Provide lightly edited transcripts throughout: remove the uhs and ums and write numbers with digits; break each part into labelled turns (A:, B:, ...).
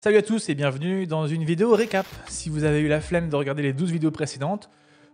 A: Salut à tous et bienvenue dans une vidéo récap. Si vous avez eu la flemme de regarder les 12 vidéos précédentes,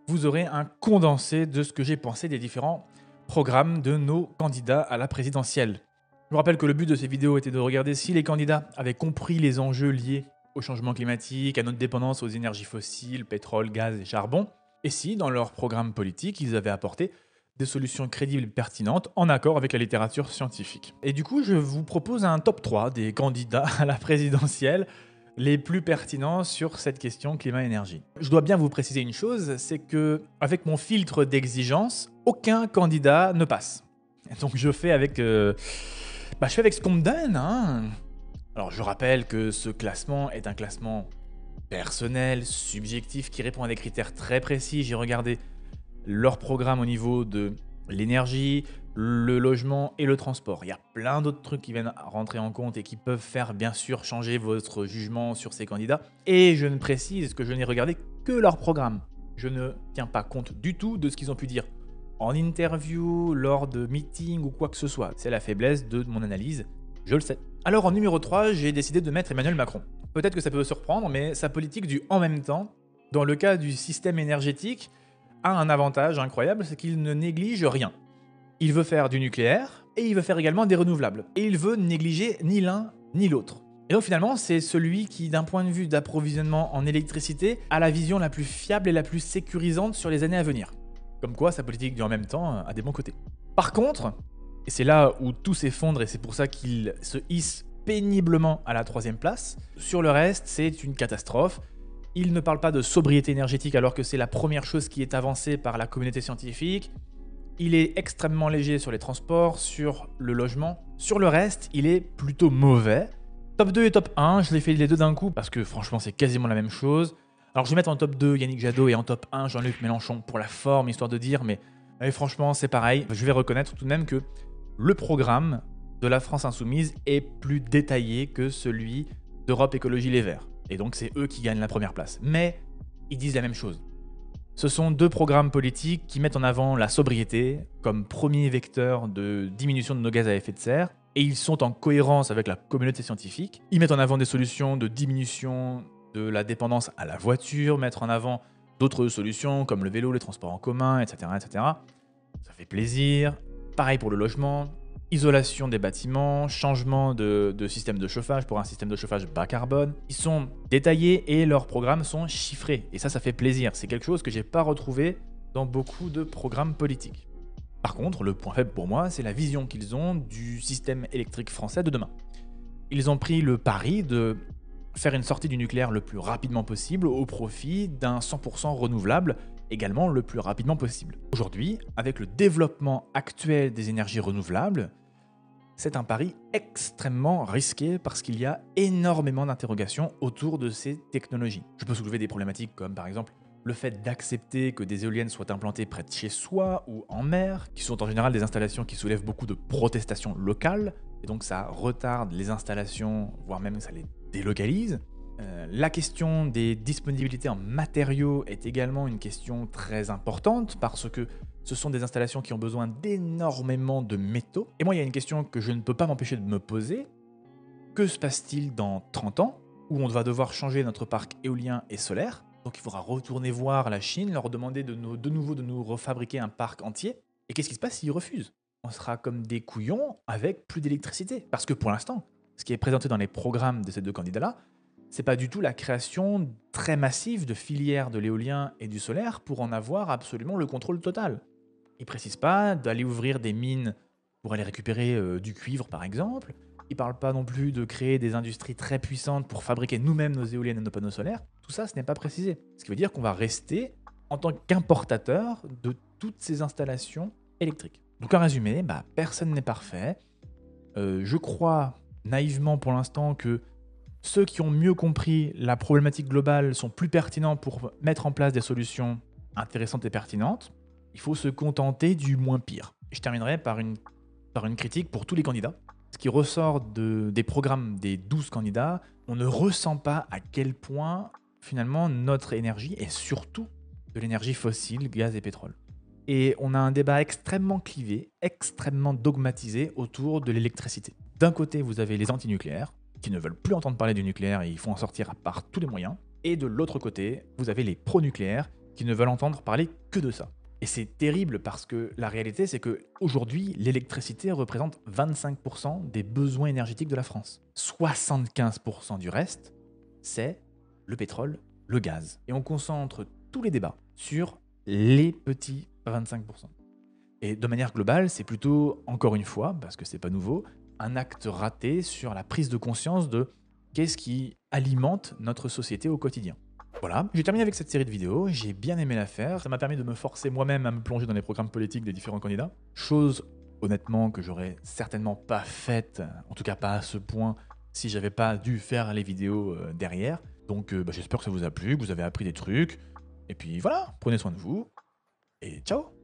A: vous aurez un condensé de ce que j'ai pensé des différents programmes de nos candidats à la présidentielle. Je vous rappelle que le but de ces vidéos était de regarder si les candidats avaient compris les enjeux liés au changement climatique, à notre dépendance aux énergies fossiles, pétrole, gaz et charbon, et si, dans leur programme politique, ils avaient apporté des solutions crédibles et pertinentes en accord avec la littérature scientifique. Et du coup, je vous propose un top 3 des candidats à la présidentielle les plus pertinents sur cette question climat-énergie. Je dois bien vous préciser une chose, c'est que avec mon filtre d'exigence, aucun candidat ne passe. Donc je fais avec ce qu'on me donne, hein. Alors je rappelle que ce classement est un classement personnel, subjectif, qui répond à des critères très précis. J'ai regardé leur programme au niveau de l'énergie, le logement et le transport. Il y a plein d'autres trucs qui viennent rentrer en compte et qui peuvent faire bien sûr changer votre jugement sur ces candidats. Et je ne précise que je n'ai regardé que leur programme. Je ne tiens pas compte du tout de ce qu'ils ont pu dire en interview, lors de meetings ou quoi que ce soit. C'est la faiblesse de mon analyse, je le sais. Alors en numéro 3, j'ai décidé de mettre Emmanuel Macron. Peut-être que ça peut vous surprendre, mais sa politique du « en même temps », dans le cas du système énergétique, a un avantage incroyable, c'est qu'il ne néglige rien. Il veut faire du nucléaire, et il veut faire également des renouvelables. Et il veut négliger ni l'un ni l'autre. Et donc finalement, c'est celui qui, d'un point de vue d'approvisionnement en électricité, a la vision la plus fiable et la plus sécurisante sur les années à venir. Comme quoi, sa politique du « en même temps » a des bons côtés. Par contre, et c'est là où tout s'effondre et c'est pour ça qu'il se hisse péniblement à la 3e place, sur le reste, c'est une catastrophe. Il ne parle pas de sobriété énergétique alors que c'est la première chose qui est avancée par la communauté scientifique. Il est extrêmement léger sur les transports, sur le logement. Sur le reste, il est plutôt mauvais. Top 2 et top 1, je les fais les deux d'un coup parce que franchement c'est quasiment la même chose. Alors je vais mettre en top 2 Yannick Jadot et en top 1 Jean-Luc Mélenchon pour la forme, histoire de dire, mais franchement c'est pareil. Je vais reconnaître tout de même que le programme de la France Insoumise est plus détaillé que celui d'Europe Écologie Les Verts. Et donc c'est eux qui gagnent la première place. Mais ils disent la même chose. Ce sont deux programmes politiques qui mettent en avant la sobriété comme premier vecteur de diminution de nos gaz à effet de serre. Et ils sont en cohérence avec la communauté scientifique. Ils mettent en avant des solutions de diminution de la dépendance à la voiture, mettre en avant d'autres solutions comme le vélo, les transports en commun, etc., etc. Ça fait plaisir. Pareil pour le logement. Isolation des bâtiments, changement de système de chauffage pour un système de chauffage bas carbone. Ils sont détaillés et leurs programmes sont chiffrés. Et ça fait plaisir. C'est quelque chose que j'ai pas retrouvé dans beaucoup de programmes politiques. Par contre, le point faible pour moi, c'est la vision qu'ils ont du système électrique français de demain. Ils ont pris le pari de faire une sortie du nucléaire le plus rapidement possible au profit d'un 100% renouvelable également le plus rapidement possible. Aujourd'hui, avec le développement actuel des énergies renouvelables, c'est un pari extrêmement risqué parce qu'il y a énormément d'interrogations autour de ces technologies. Je peux soulever des problématiques comme par exemple le fait d'accepter que des éoliennes soient implantées près de chez soi ou en mer, qui sont en général des installations qui soulèvent beaucoup de protestations locales, et donc ça retarde les installations, voire même ça les délocalise. La question des disponibilités en matériaux est également une question très importante parce que ce sont des installations qui ont besoin d'énormément de métaux. Et moi, il y a une question que je ne peux pas m'empêcher de me poser. Que se passe-t-il dans 30 ans où on va devoir changer notre parc éolien et solaire? Donc il faudra retourner voir la Chine, leur demander de nouveau de nous refabriquer un parc entier. Et qu'est-ce qui se passe s'ils refusent? On sera comme des couillons avec plus d'électricité. Parce que pour l'instant, ce qui est présenté dans les programmes de ces deux candidats-là, c'est pas du tout la création très massive de filières de l'éolien et du solaire pour en avoir absolument le contrôle total. Ils précisent pas d'aller ouvrir des mines pour aller récupérer du cuivre par exemple. Ils parlent pas non plus de créer des industries très puissantes pour fabriquer nous-mêmes nos éoliennes et nos panneaux solaires. Tout ça, ce n'est pas précisé. Ce qui veut dire qu'on va rester en tant qu'importateur de toutes ces installations électriques. Donc en résumé, personne n'est parfait. Je crois naïvement pour l'instant que ceux qui ont mieux compris la problématique globale sont plus pertinents pour mettre en place des solutions intéressantes et pertinentes. Il faut se contenter du moins pire. Je terminerai par une critique pour tous les candidats. Ce qui ressort des programmes des 12 candidats, on ne ressent pas à quel point finalement notre énergie est surtout de l'énergie fossile, gaz et pétrole. Et on a un débat extrêmement clivé, extrêmement dogmatisé autour de l'électricité. D'un côté, vous avez les antinucléaires, qui ne veulent plus entendre parler du nucléaire et ils font en sortir par tous les moyens. Et de l'autre côté, vous avez les pro-nucléaires qui ne veulent entendre parler que de ça. Et c'est terrible parce que la réalité, c'est qu'aujourd'hui, l'électricité représente 25% des besoins énergétiques de la France. 75% du reste, c'est le pétrole, le gaz. Et on concentre tous les débats sur les petits 25%. Et de manière globale, c'est plutôt, encore une fois, parce que c'est pas nouveau, un acte raté sur la prise de conscience de qu'est-ce qui alimente notre société au quotidien. Voilà, j'ai terminé avec cette série de vidéos, j'ai bien aimé la faire, ça m'a permis de me forcer moi-même à me plonger dans les programmes politiques des différents candidats, chose honnêtement que j'aurais certainement pas faite, en tout cas pas à ce point, si j'avais pas dû faire les vidéos derrière. Donc j'espère que ça vous a plu, que vous avez appris des trucs, et puis voilà, prenez soin de vous, et ciao!